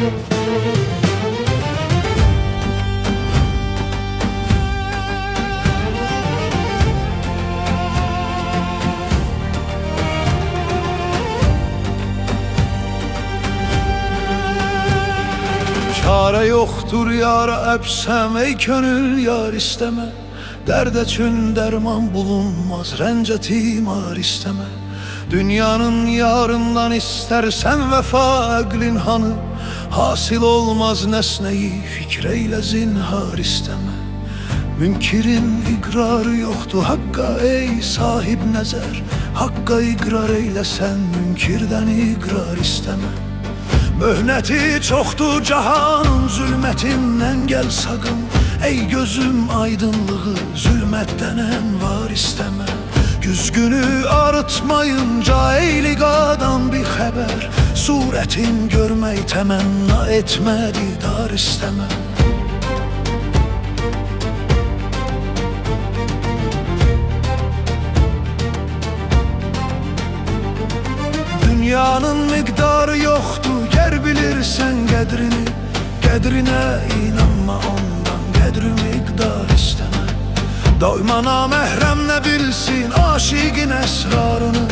Çare yoktur yara öpsem ey gönül yar isteme. Derd için derman bulunmaz rence imar isteme. Dünyanın yarından istersen vefa eglin hanı. Hasil olmaz nesneyi fikreyle zinhar isteme. Münkirin ikrarı yoktu hakka ey sahip nezer. Hakka ikrar eylesen münkirden ikrar isteme. Möhneti çoktu cahanın zulmetinden gel sakın. Ey gözüm aydınlığı zulmetten envar isteme. Güzgünü arıtmayınca ey ligadan bir haber. Suretin görmeyi temenna etmedi dar isteme. Dünyanın miktarı yoktu ger bilirsen gedrini. Gedrine inanma ondan gedri miktar isteme. Doyma namehrem ne bilsin aşıkın esrarını.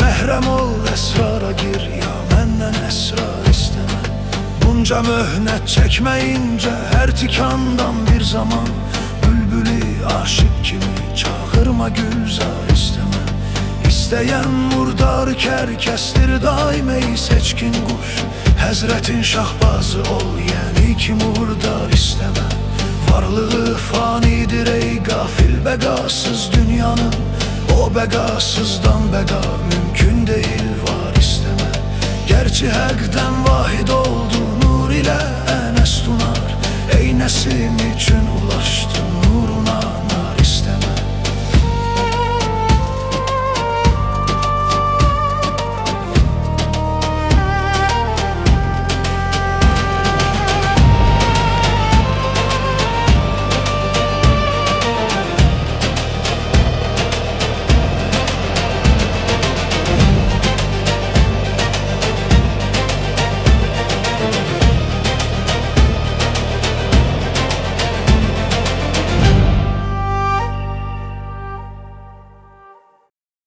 Mehrem ol esrara gir ya menden esrar isteme. Bunca mühnet çekmeyince her tikandan bir zaman. Bülbülü aşık kimi çağırma gülzar isteme. İsteyen murdar kerkestir daim ey seçkin kuş. Hazretin şahbazı ol yani ki murdar isteme. Varlığı fanidir ey gafil begasız dünyanın. O begasızdan bega mümkün değil var isteme. Gerçi hak'den vahid oldu nur ile enes tunar. Ey nesim için ulaştın nurun